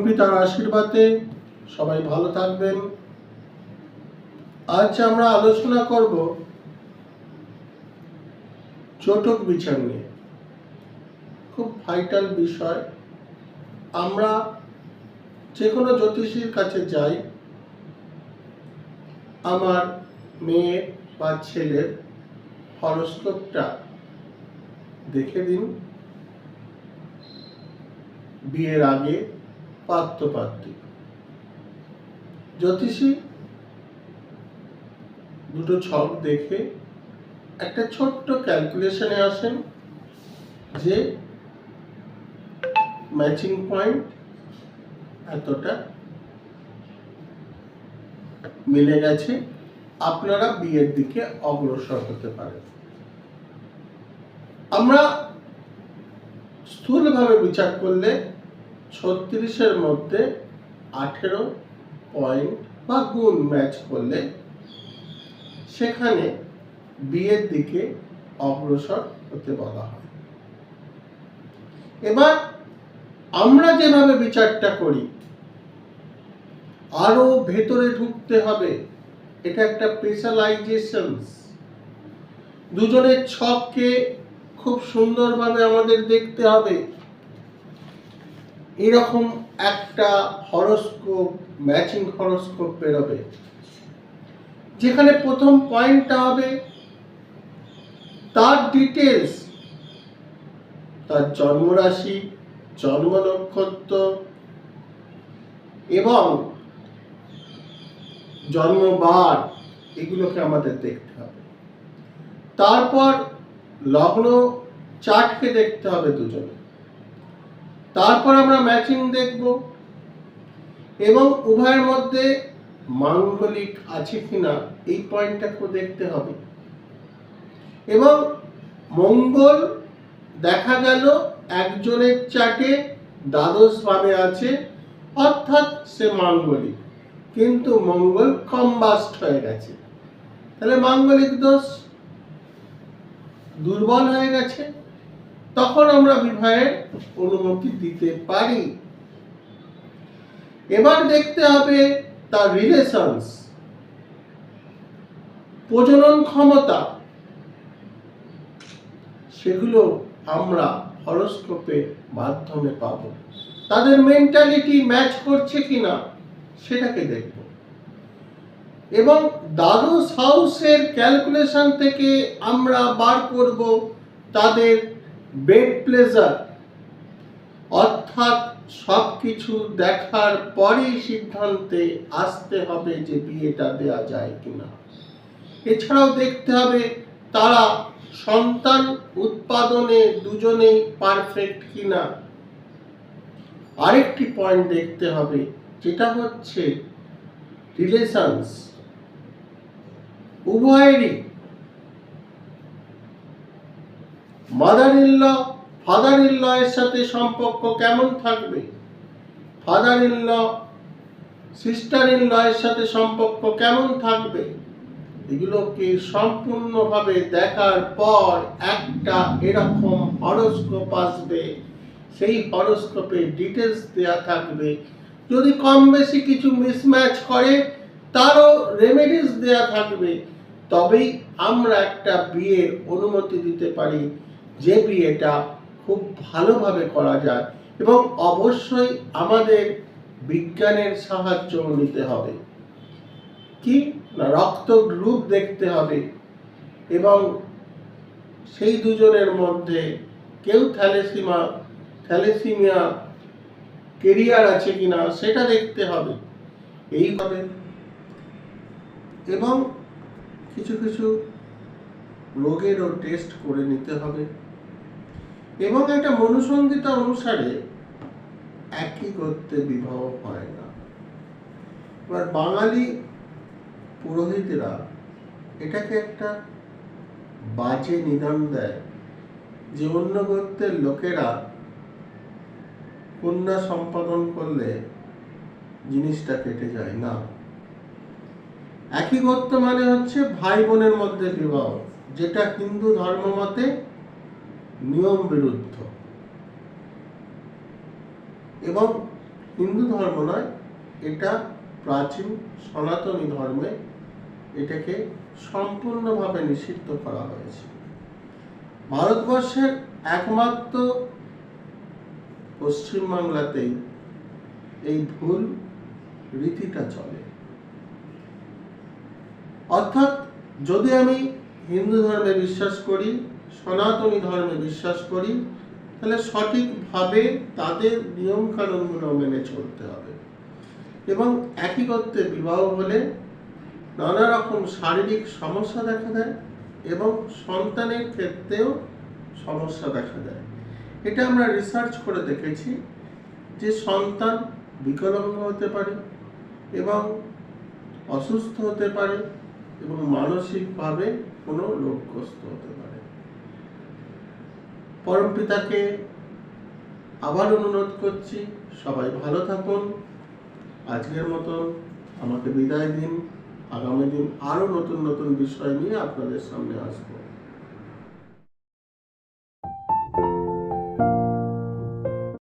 পরমপিতার আশীর্বাদে সবাই ভালো থাকবেন। আজ আমরা আলোচনা করব জটক বিচার নিয়ে। খুব ভাইটাল বিষয়। আমরা যে কোনো জ্যোতিষীর কাছে যাই, আমার মেয়ে বা ছেলের হরস্কোপটা দেখে দিন, বিয়ের আগে পাত্রপাত্রী। জ্যোতিষী দুটো ছক দেখে একটা ছোট্ট ক্যালকুলেশনে আসেন যে ম্যাচিং পয়েন্ট এতটা মিলে গেছে, আপনারা বিয়ের দিকে অগ্রসর হতে পারেন। আমরা স্থূলভাবে বিচার করলে 36-এর মধ্যে 18 পয়েন্ট বা গুণ ম্যাচ করলে সেখানে বিয়ের দিকে অগ্রসর হতে বলা হয়। এবার আমরা যেভাবে বিচারটা করি, আরো ভেতরে ঢুকতে হবে। এটা একটা স্পেশালাইজেশন। দুজনের ছককে খুব সুন্দরভাবে আমাদের দেখতে হবে। এরকম একটা হরোস্কোপ, ম্যাচিং হরোস্কোপ বেরোবে, যেখানে প্রথম পয়েন্টটা হবে তার ডিটেলস, তার জন্মরাশি, জন্ম নক্ষত্র এবং জন্মবার, এগুলোকে আমাদের দেখতে হবে। তারপর লগ্ন চার্টকে দেখতে হবে দুজনে। তারপর আমরা ম্যাচিং দেখব এবং উভয়ের মধ্যে মাঙ্গলিক আছে কিনা এই পয়েন্টটাকে দেখতে হবে। এবং মঙ্গল দেখা গেল একজনের চার্টে দ্বাদশ ভাবে আছে, অর্থাৎ সে মাঙ্গলিক, কিন্তু মঙ্গল কম্বাস্ট হয়ে গেছে, তাহলে মাঙ্গলিক দোষ দুর্বল হয়ে গেছে। তখন আমরা বিবাহের অনুমতি দিতে পারি। এবার দেখতে হবে তার রিলেশনস, প্রজনন ক্ষমতা, সেগুলো আমরা হরোস্কোপের মাধ্যমে পাব। তাদের মেন্টালিটি ম্যাচ করছে কিনা সেটাকে দেখব। এবং দ্বাদশ হাউসের ক্যালকুলেশন থেকে আমরা বার করব তাদের বেড প্লেজার, অর্থাৎ সবকিছু দেখার পরেই সিদ্ধান্তে আসতে হবে যে বিয়েটা দেয়া যায় কিনা। এছাড়াও দেখতে হবে তারা সন্তান উৎপাদনে দুজনেই পারফেক্ট কিনা। আরেকটি পয়েন্ট দেখতে হবে, যেটা হচ্ছে রিলেশনস, উভয়েরই mother in law, father in law এর সাথে সম্পর্ক কেমন থাকবে, father in law sister in law এর সাথে সম্পর্ক কেমন থাকবে, এগুলোকে সম্পূর্ণভাবে দেখার পর একটা এরকম হরোস্কোপ আসবে। সেই হরোস্কোপে ডিটেলস দেয়া থাকবে। যদি কম বেশি কিছু মিসম্যাচ করে তারও রেমেডিস দেয়া থাকবে। তবেই আমরা একটা বিয়ের অনুমতি দিতে পারি, যে বিয়েটা খুব ভালোভাবে করা যায়। এবং অবশ্যই আমাদের বিজ্ঞানের সাহায্য নিতে হবে। কি না, রক্ত গ্রুপ দেখতে হবে এবং সেই দুজনের মধ্যে কেউ থ্যালাসেমিয়া কেরিয়ার আছে কিনা সেটা দেখতে হবে। এইভাবে এবং কিছু কিছু রোগেরও টেস্ট করে নিতে হবে। এবং একটা মনুসংহিতা অনুসারে একই গোত্রে বিবাহ হয় না। এবার বাঙালি পুরোহিতরা এটাকে একটা বাজে নিদান দেয় যে অন্য গোত্রের লোকেরা কন্যা সম্পাদন করলে জিনিসটা কেটে যায় না। একই গোত্র মানে হচ্ছে ভাই বোনের মধ্যে বিবাহ, যেটা হিন্দু ধর্ম মতে নিয়ম বিরুদ্ধ। এবং হিন্দু ধর্ম নয়, এটা প্রাচীন সনাতনী ধর্মে এটাকে সম্পূর্ণভাবে নিষিদ্ধ করা হয়েছে। ভারতবর্ষের একমাত্র পশ্চিমবাংলাতেই এই ভুল রীতিটা চলে। অর্থাৎ যদি আমি হিন্দু ধর্মে বিশ্বাস করি, সনাতনী ধর্মে বিশ্বাস করি, তাহলে সঠিকভাবে তাদের নিয়ম কানুনগুলো মেনে চলতে হবে। এবং একই করতে বিবাহ হলে নানা রকম শারীরিক সমস্যা দেখা দেয় এবং সন্তানের ক্ষেত্রেও সমস্যা দেখা দেয়। এটা আমরা রিসার্চ করে দেখেছি যে সন্তান বিকলাঙ্গ হতে পারে এবং অসুস্থ হতে পারে এবং মানসিকভাবে কোনো রোগগ্রস্ত হতে পারে। পরমপিতাকে আবার অনুরোধ করছি, সবাই ভালো থাকুন। আজকের মতন আমাকে বিদায় দিন। আগামী দিন আরো নতুন নতুন বিষয় নিয়ে আপনাদের সামনে আসবো।